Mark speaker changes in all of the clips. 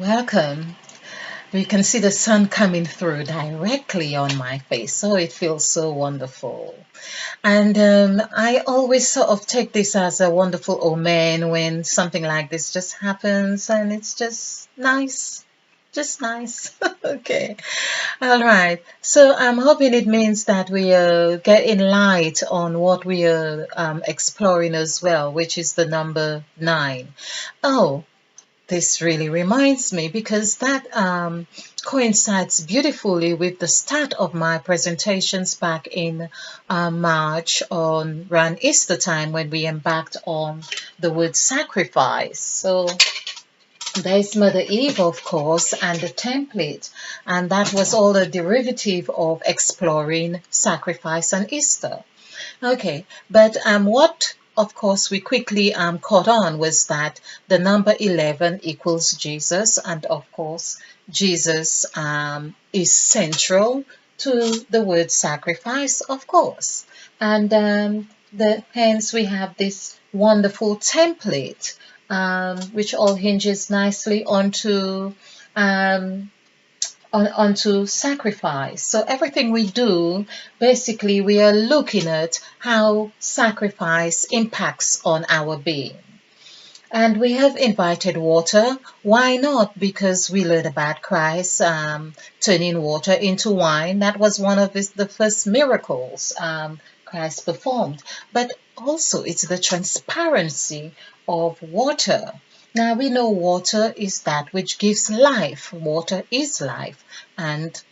Speaker 1: Welcome. We can see the sun coming through directly on my face, so it feels so wonderful. And I always sort of take this as a wonderful omen when something like this just happens, and it's just nice. Just nice. Okay. All right. So I'm hoping it means that we are getting light on what we are exploring as well, which is the number nine. Oh, this really reminds me because that coincides beautifully with the start of my presentations back in March on around Easter time when we embarked on the word sacrifice. So there's Mother Eve, of course, and the template, and that was all a derivative of exploring sacrifice and Easter. Okay, but what of course we quickly caught on was that the number 11 equals Jesus, and of course Jesus is central to the word sacrifice, of course, and hence we have this wonderful template which all hinges nicely um, onto sacrifice. So everything we do, basically, we are looking at how sacrifice impacts on our being. And we have invited water. Why not? Because we learned about Christ turning water into wine. That was one of the first miracles Christ performed. But also, it's the transparency of water. Now, we know water is that which gives life. Water is life. And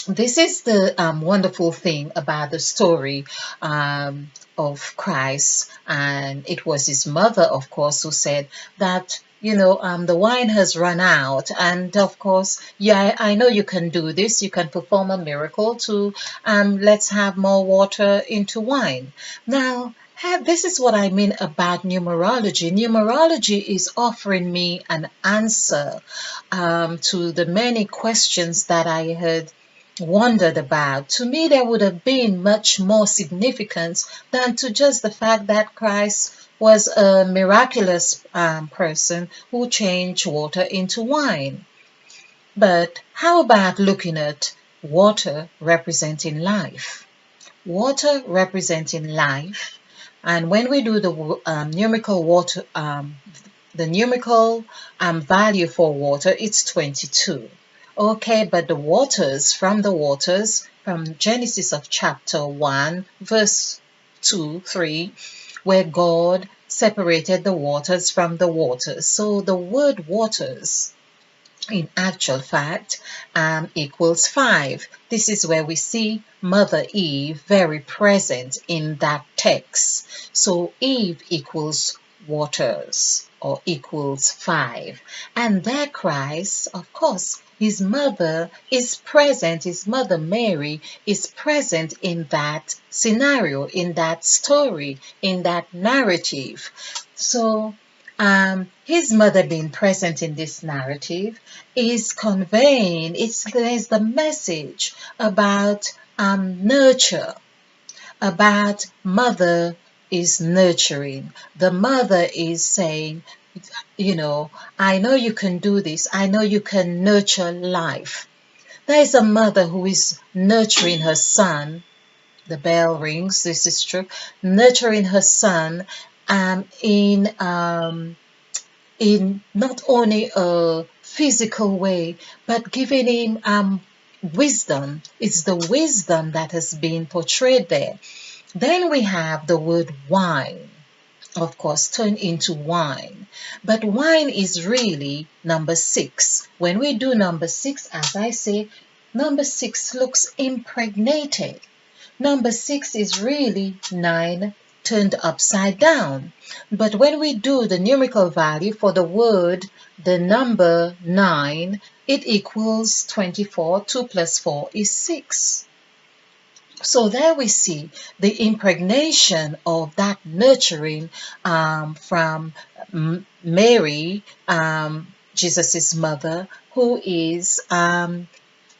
Speaker 1: this is the wonderful thing about the story of Christ, and it was his mother, of course, who said that the wine has run out, and of course, yeah, I know you can do this. You can perform a miracle to let's have more water into wine. Now, this is what I mean about numerology. Numerology is offering me an answer to the many questions that I had wondered about. To me, there would have been much more significance than to just the fact that Christ was a miraculous person who changed water into wine. But how about looking at water representing life? Water representing life. And when we do the numerical water, the numerical value for water, it's 22. Okay, but the waters, from Genesis of chapter 1, verse 2, 3, where God separated the waters from the waters. So the word waters, in actual fact, equals 5. This is where we see Mother Eve very present in that text. So Eve equals waters or equals 5. And there Christ, of course, his mother is present, his mother Mary is present in that scenario, in that story, in that narrative. So his mother being present in this narrative is conveying, there's the message about nurture, about mother is nurturing. The mother is saying, I know you can do this. I know you can nurture life. There is a mother who is nurturing her son. The bell rings, this is true. Nurturing her son in not only a physical way, but giving him wisdom. It's the wisdom that has been portrayed there. Then we have the word wine, of course, turned into wine. But wine is really number 6. When we do number 6, as I say, number 6 looks impregnated. Number 6 is really 9 turned upside down. But when we do the numerical value for the word, the number 9, it equals 24. 2 plus 4 is 6. So there we see the impregnation of that nurturing from Mary, Jesus's mother, who is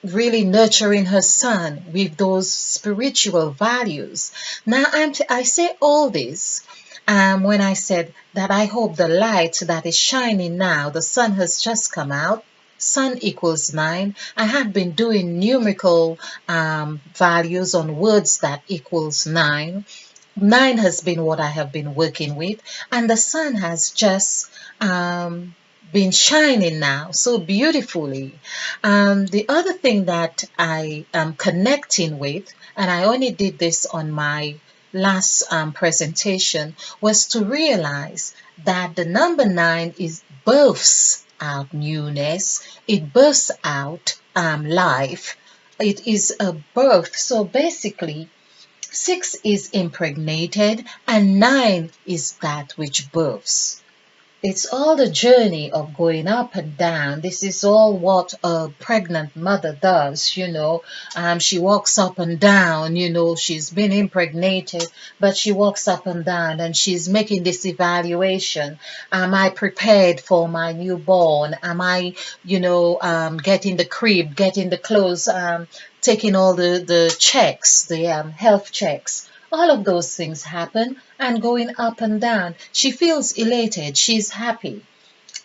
Speaker 1: really nurturing her son with those spiritual values. Now, I say all this when I said that I hope the light that is shining now, the sun has just come out, sun equals 9. I had been doing numerical values on words that equals 9. 9 has been what I have been working with, and the sun has just been shining now so beautifully. The other thing that I am connecting with, and I only did this on my last presentation, was to realize that the number 9 is births out newness, it births out life, it is a birth. So basically, 6 is impregnated and 9 is that which births. It's all the journey of going up and down. This is all what a pregnant mother does, you know. She walks up and down, you know, she's been impregnated, but she walks up and down and she's making this evaluation. Am I prepared for my newborn? Am I, getting the crib, getting the clothes, taking all the checks, the health checks? All of those things happen and going up and down. She feels elated, she's happy,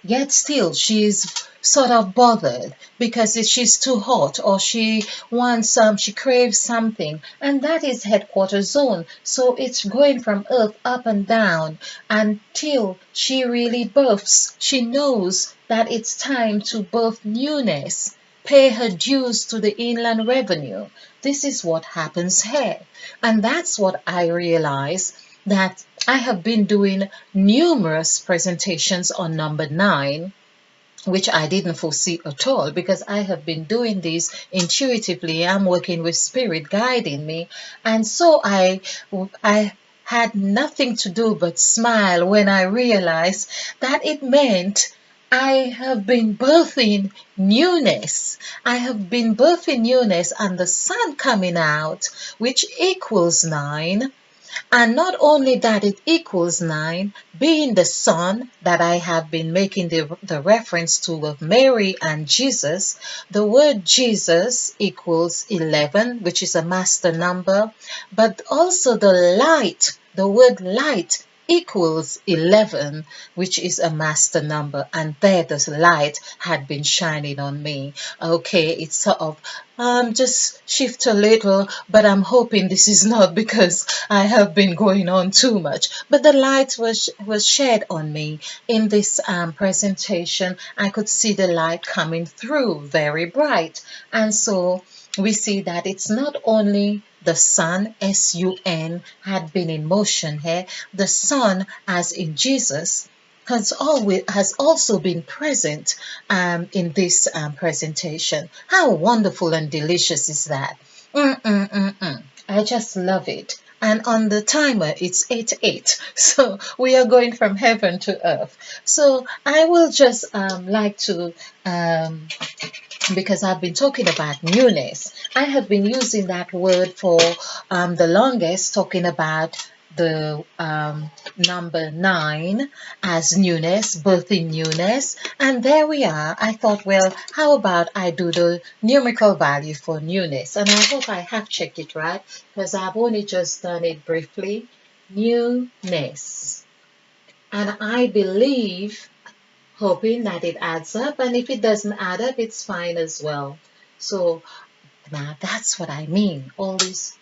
Speaker 1: yet still she's sort of bothered because she's too hot or she wants she craves something, and that is headquarters zone. So it's going from earth up and down until she really births. She knows that it's time to birth newness, pay her dues to the inland revenue. This is what happens here. And that's what I realize, that I have been doing numerous presentations on number 9, which I didn't foresee at all because I have been doing this intuitively. I'm working with spirit guiding me. And so I had nothing to do but smile when I realized that it meant I have been birthing newness. I have been birthing newness, and the sun coming out, which equals 9. And not only that, it equals 9, being the sun that I have been making the reference to of Mary and Jesus. The word Jesus equals 11, which is a master number, but also the light, the word light equals 11, which is a master number, and there the light had been shining on me. Okay, it's sort of just shift a little, but I'm hoping this is not because I have been going on too much. But the light was shed on me in this presentation. I could see the light coming through very bright, and so we see that it's not only the sun, S-U-N, had been in motion here. The sun, as in Jesus, has also been present in this presentation. How wonderful and delicious is that? I just love it. And on the timer, it's 8:08. So we are going from heaven to earth. So I will just like to because I've been talking about newness. I have been using that word for the longest, talking about the number 9 as newness, birthing newness. And there we are. I thought, well, how about I do the numerical value for newness? And I hope I have checked it right because I've only just done it briefly. Newness. And I believe, hoping that it adds up, and if it doesn't add up, it's fine as well. So now that's what I mean. All this,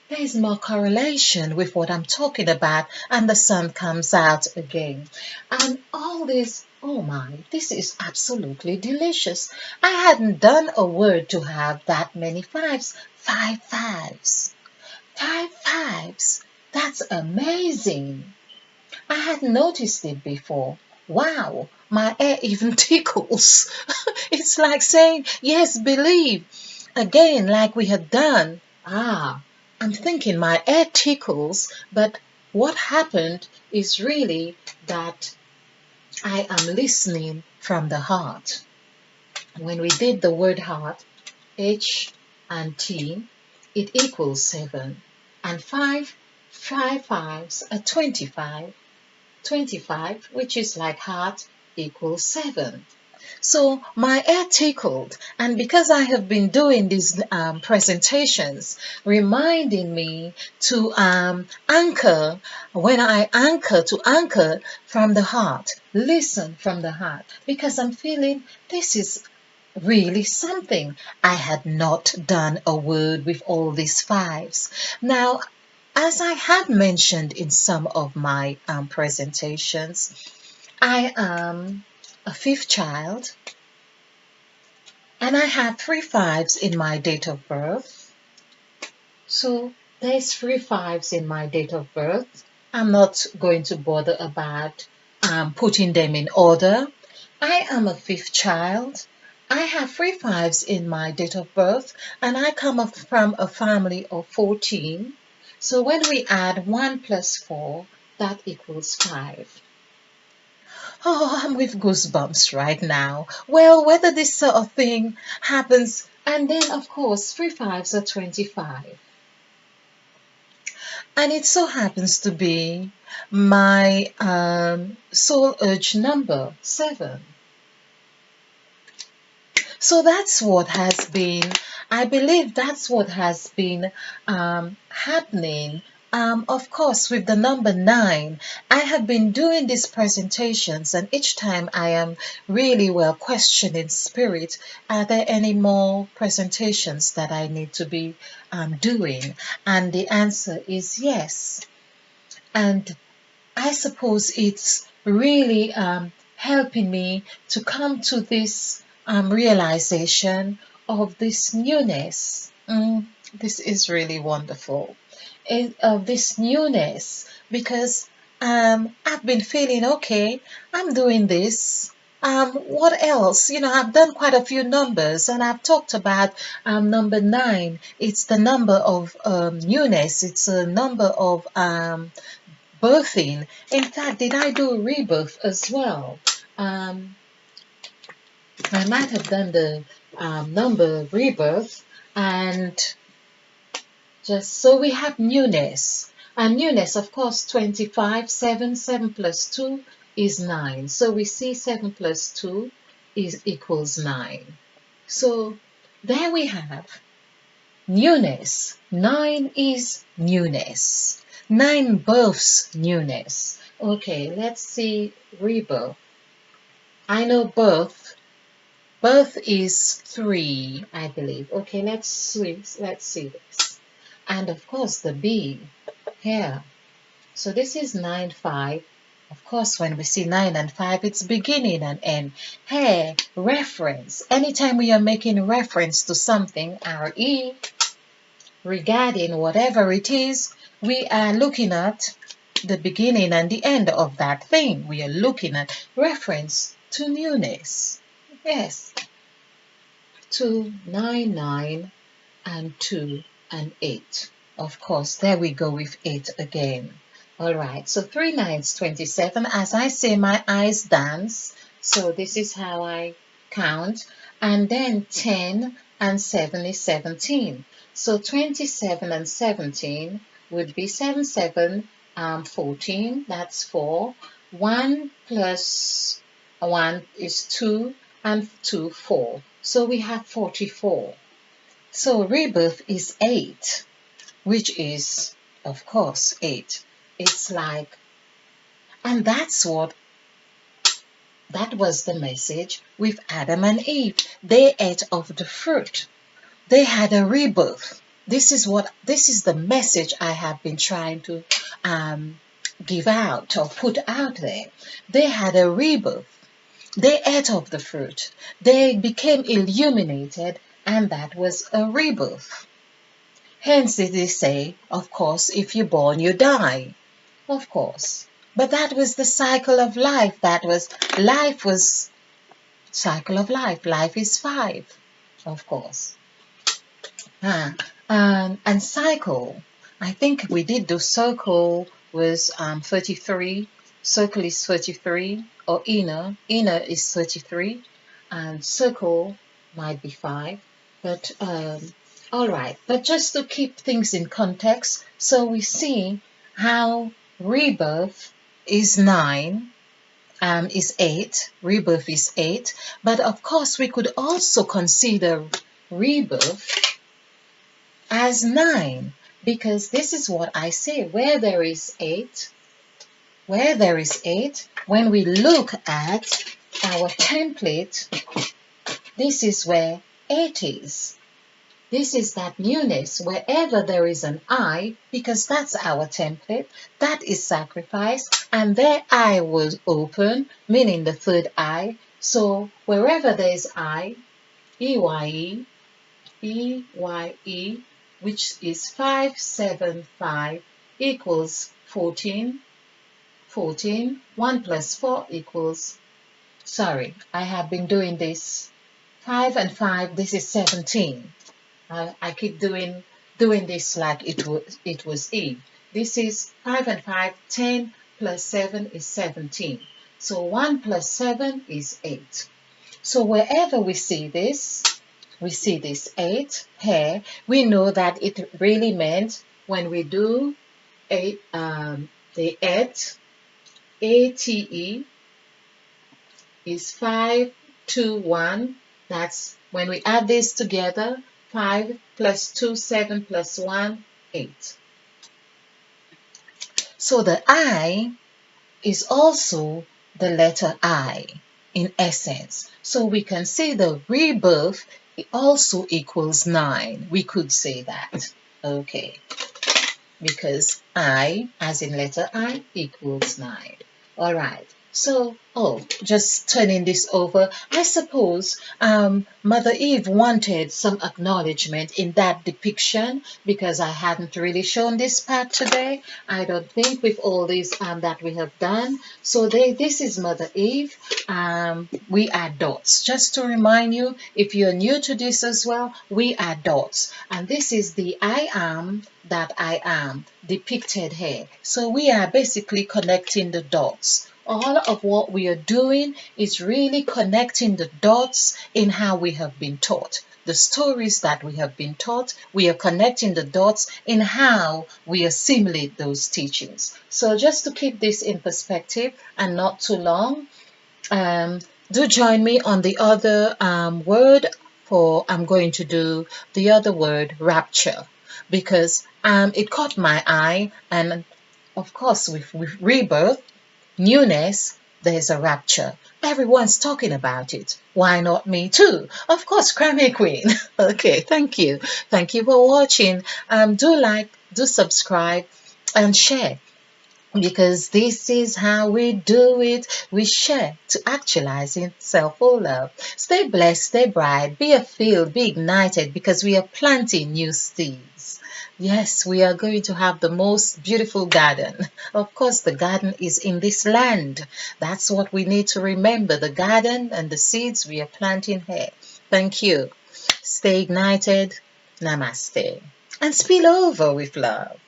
Speaker 1: there's more correlation with what I'm talking about, and the sun comes out again. And all this, oh my, this is absolutely delicious. I hadn't done a word to have that many fives. 5 fives. 5 fives. That's amazing. I hadn't noticed it before. Wow, my ear even tickles. It's like saying, yes, believe. Again, like we had done. I'm thinking my ear tickles, but what happened is really that I am listening from the heart. When we did the word heart, H and T, it equals 7. And 5 fives are 25. 25, which is like heart, equals 7. So my ear tickled, and because I have been doing these presentations, reminding me to anchor, when I anchor, to anchor from the heart, listen from the heart, because I'm feeling this is really something. I had not done a word with all these fives. Now, as I had mentioned in some of my presentations, I am a fifth child, and I have three fives in my date of birth. So there's three fives in my date of birth. I'm not going to bother about putting them in order. I am a fifth child. I have three fives in my date of birth, and I come up from a family of 14. So when we add 1 plus 4, that equals 5. Oh, I'm with goosebumps right now. Well, whether this sort of thing happens, and then of course, three fives are 25. And it so happens to be my soul urge number 7. So that's what has been, I believe that's what has been happening. Of course, with the number 9, I have been doing these presentations, and each time I am really well questioning spirit, are there any more presentations that I need to be doing? And the answer is yes. And I suppose it's really helping me to come to this realization of this newness. This is really wonderful. Of this newness, because I've been feeling okay, I'm doing this. What else? I've done quite a few numbers, and I've talked about number 9. It's the number of newness. It's a number of birthing. In fact, did I do rebirth as well? I might have done the number rebirth, and just so we have newness. And newness, of course, 25, 7, 7 plus 2 is 9. So we see 7 plus 2 is equals 9. So there we have newness. 9 is newness. 9 births newness. Okay, let's see rebirth. I know birth. Birth is 3, I believe. Okay, let's see this. And of course the B here. So this is 9, 5. Of course, when we see 9 and 5, it's beginning and end. Here, reference. Anytime we are making reference to something, RE, regarding whatever it is, we are looking at the beginning and the end of that thing. We are looking at reference to newness. Yes. 2, 9, 9, and 2 and 8. Of course, there we go with 8 again. All right, so 3 9s, 27. As I say, my eyes dance. So this is how I count. And then 10 and 7 is 17. So 27 and 17 would be 7, 7, 14. That's 4. 1 plus 1 is 2, and 2, 4. So we have 44. So rebirth is 8, which is, of course, 8. It's like, and that was the message with Adam and Eve. They ate of the fruit. They had a rebirth. This is the message I have been trying to give out or put out there. They had a rebirth. They ate of the fruit. They became illuminated, and that was a rebirth. Hence did they say, of course, if you're born, you die. Of course. But that was the cycle of life. Life was cycle of life. Life is 5, of course. And cycle. I think we did the circle was 33. Circle is 33, or inner. Inner is 33, and circle might be 5. But all right. But just to keep things in context, so we see how rebirth is 9, is 8, rebirth is 8, but of course we could also consider rebirth as 9, because this is what I say, where there is 8, when we look at our template, this is where 8 is. This is that newness. Wherever there is an I, because that's our template, that is sacrifice, and their eye was open, meaning the third eye. So wherever there is I, EYE, EYE, which is 575 equals 14. 14. 1 plus 4 equals, sorry, I have been doing this. 5 and 5, this is 17. I keep doing this like it was Eve. This is 5 and 5, 10 plus 7 is 17. So 1 plus 7 is 8. So wherever we see this 8 here, we know that it really meant when we do the 8, ATE is 5, 2, 1. That's when we add this together, 5 plus 2, 7 plus 1, 8. So the I is also the letter I in essence. So we can say the rebirth also equals 9. We could say that. Okay. Because I, as in letter I, equals 9. All right. So, just turning this over, I suppose Mother Eve wanted some acknowledgement in that depiction because I hadn't really shown this part today. I don't think with all this that we have done. So this is Mother Eve. We are dots. Just to remind you, if you're new to this as well, we are dots. And this is the I am that I am depicted here. So we are basically connecting the dots. All of what we are doing is really connecting the dots in how we have been taught. The stories that we have been taught, we are connecting the dots in how we assimilate those teachings. So just to keep this in perspective and not too long, do join me on the other word I'm going to do the other word, rapture, because it caught my eye, and of course with rebirth, newness, there's a rapture. Everyone's talking about it. Why not me too? Of course, Grammy Queen. Okay, thank you. Thank you for watching. Do like, do subscribe, and share. Because this is how we do it. We share to actualizing self-love. Stay blessed, stay bright, be filled, be ignited, because we are planting new seeds. Yes, we are going to have the most beautiful garden. Of course, the garden is in this land. That's what we need to remember, the garden and the seeds we are planting here. Thank you. Stay ignited. Namaste. And spill over with love.